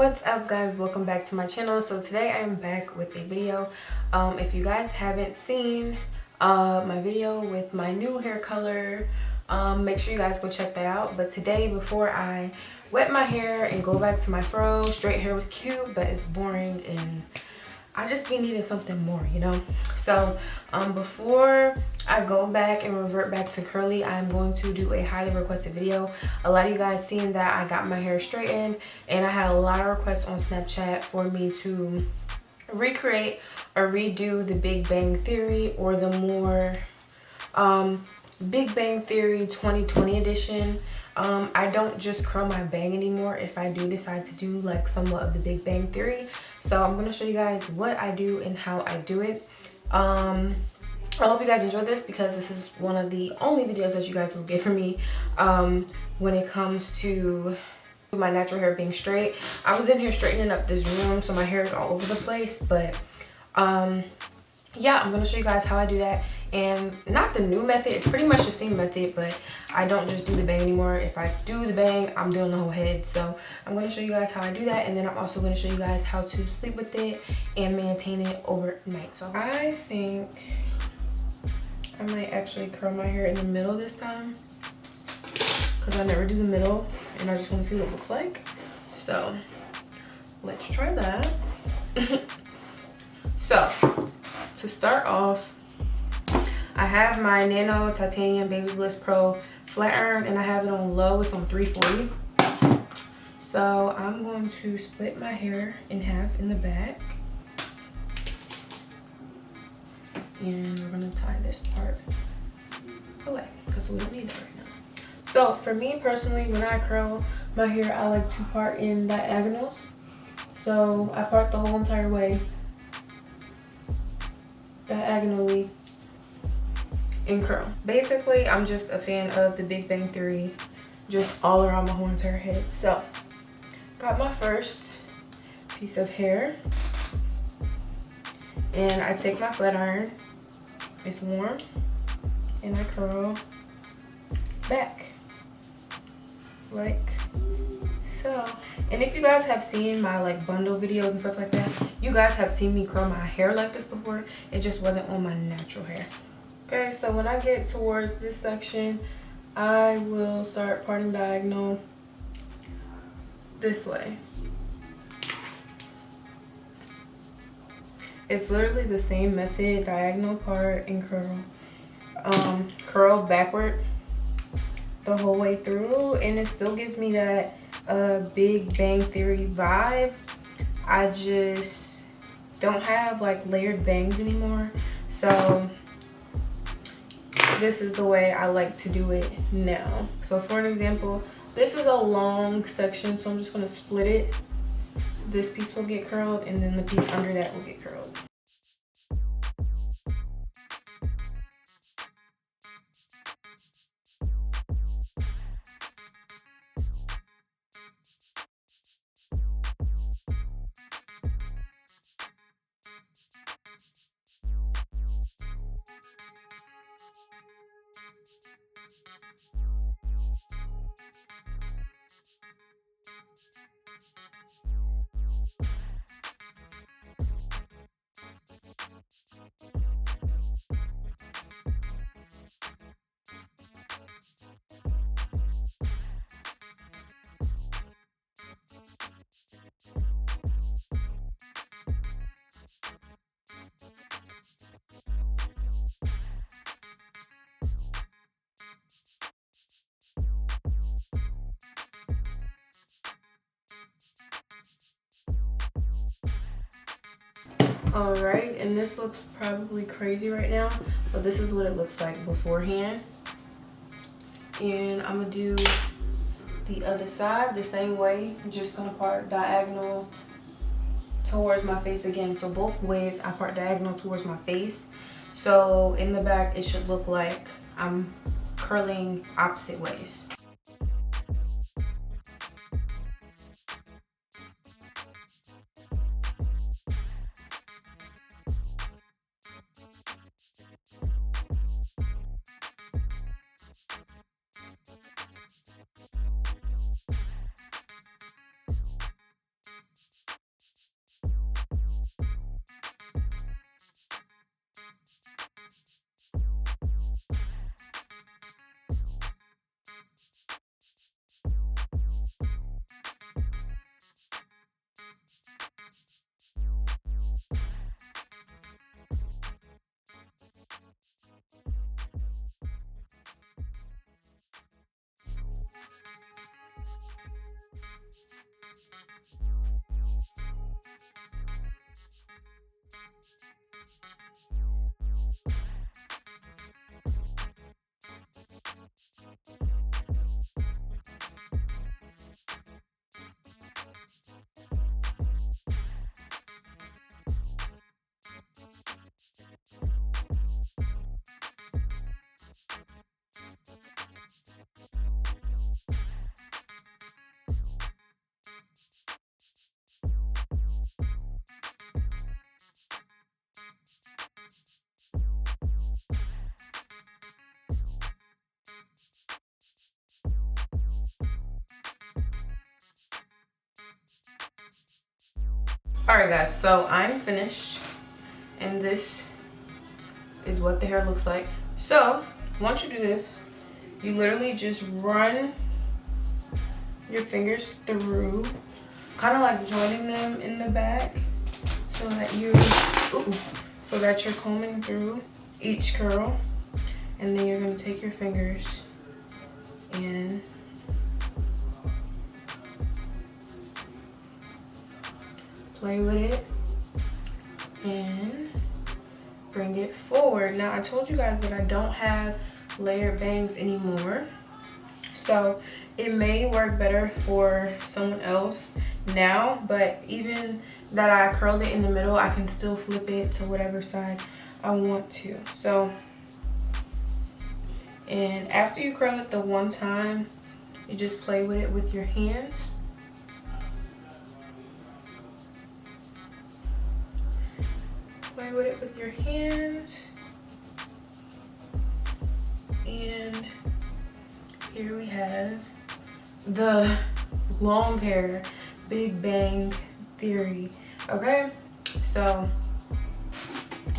What's up, guys? Welcome back to my channel. So today I am back with a video. If you guys haven't seen my video with my new hair color, make sure you guys go check that out. But today, before I wet my hair and go back to my fro, straight hair was cute, but it's boring and I just be needing something more, you know. So before I go back and revert back to curly, I'm going to do a highly requested video. A lot of you guys seen that I got my hair straightened, and I had a lot of requests on Snapchat for me to recreate or redo the Big Bang Theory, or the more Big Bang Theory 2020 edition. I don't just curl my bang anymore if I do decide to do like somewhat of the Big Bang Theory. So I'm going to show you guys what I do and how I do it. I hope you guys enjoyed this, because this is one of the only videos that you guys will get from me when it comes to my natural hair being straight. I was in here straightening up this room, so my hair is all over the place, but yeah, I'm gonna show you guys how I do that. And not the new method, it's pretty much the same method, but I don't just do the bang anymore. If I do the bang, I'm doing the whole head. So I'm gonna show you guys how I do that, and then I'm also gonna show you guys how to sleep with it and maintain it overnight. So I think I might actually curl my hair in the middle this time, because I never do the middle and I just want to see what it looks like. So let's try that. So to start off, I have my Nano Titanium Baby Bliss Pro flat iron, and I have it on low. It's on 340. So I'm going to split my hair in half in the back, and we're gonna tie this part away because we don't need it right now. So for me personally, when I curl my hair, I like to part in diagonals. So I part the whole entire way diagonally and curl. Basically, I'm just a fan of the Big Bang Theory, just all around my whole entire head. So got my first piece of hair, and I take my flat iron, it's warm, and I curl back like so. And if you guys have seen my like bundle videos and stuff like that, you guys have seen me curl my hair like this before. It just wasn't on my natural hair. Okay, so when I get towards this section, I will start parting diagonal this way. It's literally the same method, diagonal part and curl. Curl backward the whole way through, and it still gives me that Big Bang Theory vibe. I just don't have like layered bangs anymore, so this is the way I like to do it now. So for an example, this is a long section, so I'm just going to split it. This piece will get curled, and then the piece under that will get curled. All right, and this looks probably crazy right now, but this is what it looks like beforehand. And I'm gonna do the other side the same way. I'm just gonna part diagonal towards my face again. So both ways I part diagonal towards my face. So in the back, it should look like I'm curling opposite ways. Alright guys, so I'm finished and this is what the hair looks like. So once you do this, you literally just run your fingers through, kind of like joining them in the back so that you're combing through each curl, and then you're going to take your fingers and play with it and bring it forward. Now I told you guys that I don't have layered bangs anymore, so it may work better for someone else now, but even that I curled it in the middle, I can still flip it to whatever side I want to. So, and after you curl it the one time, you just play with it with your hands. Play with it with your hands. And here we have the long hair Big Bang Theory. Okay, so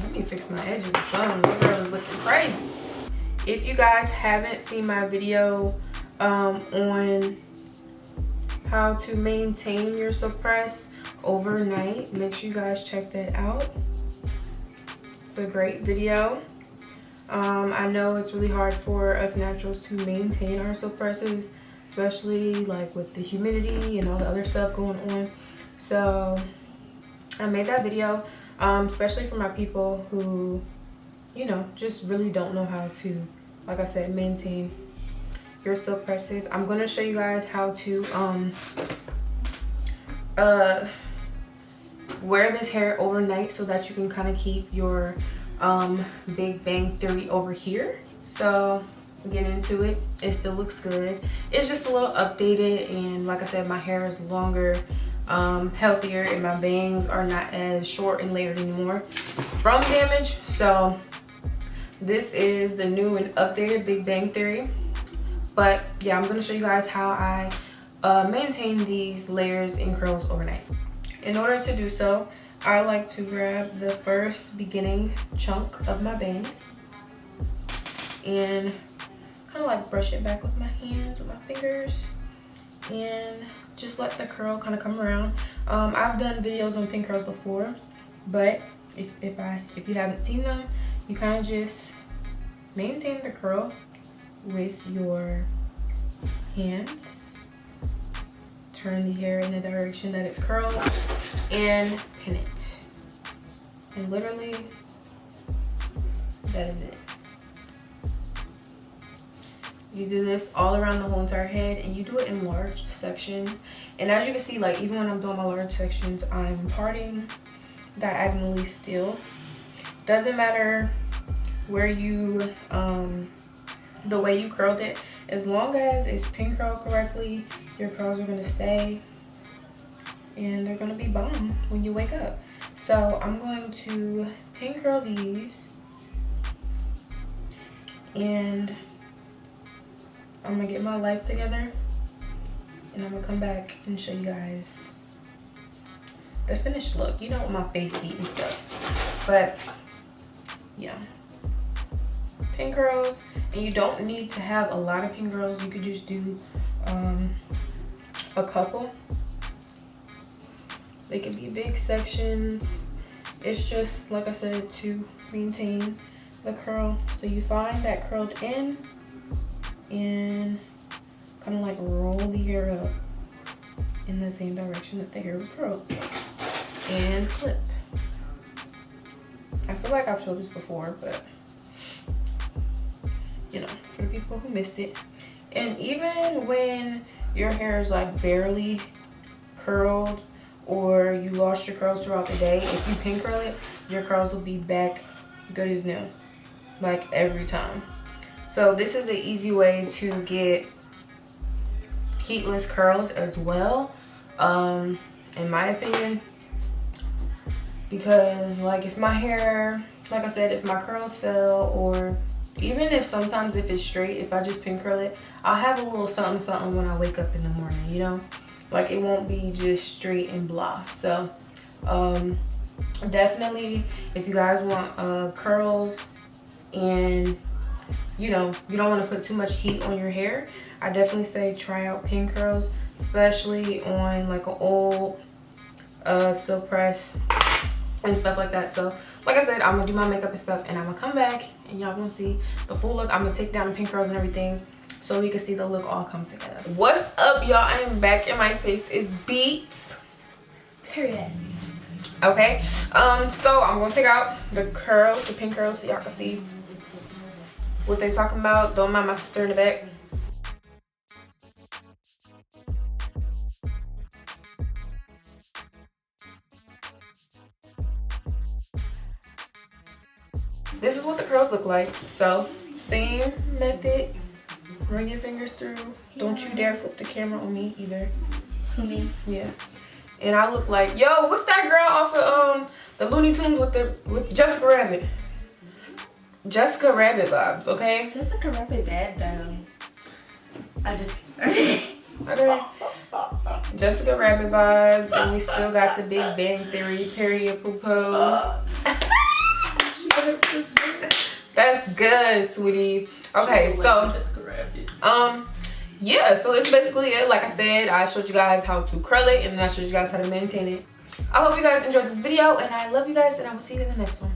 let me fix my edges or something. My girl is looking crazy. If you guys haven't seen my video on how to maintain your suppress overnight, make sure you guys check that out. It's a great video. I know it's really hard for us naturals to maintain our suppresses, especially like with the humidity and all the other stuff going on. So I made that video especially for my people who, you know, just really don't know how to, like I said, maintain your suppresses. I'm going to show you guys how to wear this hair overnight so that you can kind of keep your Big Bang Theory over here. So get into it. It still looks good. It's just a little updated, and like I said, my hair is longer, healthier, and my bangs are not as short and layered anymore from damage. So this is the new and updated Big Bang Theory. But yeah, I'm going to show you guys how I maintain these layers and curls overnight. In order to do so, I like to grab the first beginning chunk of my bang and kind of like brush it back with my hands, with my fingers, and just let the curl kind of come around. I've done videos on pin curls before, but if you haven't seen them, you kind of just maintain the curl with your hands. Turn the hair in the direction that it's curled and pin it. And literally, that is it. You do this all around the whole entire head, and you do it in large sections. And as you can see, like even when I'm doing my large sections, I'm parting diagonally still. Doesn't matter where you the way you curled it, as long as it's pin curled correctly, your curls are going to stay and they're going to be bomb when you wake up. So I'm going to pin curl these, and I'm going to get my life together, and I'm going to come back and show you guys the finished look. You know, with my face heat and stuff. But yeah, pin curls. And you don't need to have a lot of pin curls. You could just do a couple. They can be big sections. It's just, like I said, to maintain the curl. So you find that curled end and kind of like roll the hair up in the same direction that the hair was curled, and clip. I feel like I've showed this before, but you know, for the people who missed it. And even when your hair is like barely curled, or you lost your curls throughout the day, if you pin curl it, your curls will be back good as new, like every time. So this is an easy way to get heatless curls as well, in my opinion, because like if my hair, like I said, if my curls fell, or even if sometimes if it's straight, if I just pin curl it, I'll have a little something something when I wake up in the morning, you know, like it won't be just straight and blah. So Definitely, if you guys want curls and you know you don't want to put too much heat on your hair, I definitely say try out pin curls, especially on like an old silk press and stuff like that. So like I said, I'm gonna do my makeup and stuff, and I'm gonna come back and y'all gonna see the full look. I'm gonna take down the pin curls and everything so you can see the look all come together. What's up, y'all? I am back and my face is beat, period. Okay, so I'm gonna take out the curls, the pin curls, so y'all can see what they talking about. Don't mind my sister in the back. This is what the curls look like. So same method, run your fingers through. Don't you dare flip the camera on me either. Me? Yeah. And I look like, yo, what's that girl off of the Looney Tunes with Jessica Rabbit? Jessica Rabbit vibes, okay? Jessica Rabbit bad though. I just okay. Jessica Rabbit vibes, and we still got the Big Bang Theory period poo-poo. That's good, sweetie. Okay, so yeah, so it's basically it. Like I said, I showed you guys how to curl it, and then I showed you guys how to maintain it. I hope you guys enjoyed this video, and I love you guys, and I will see you in the next one.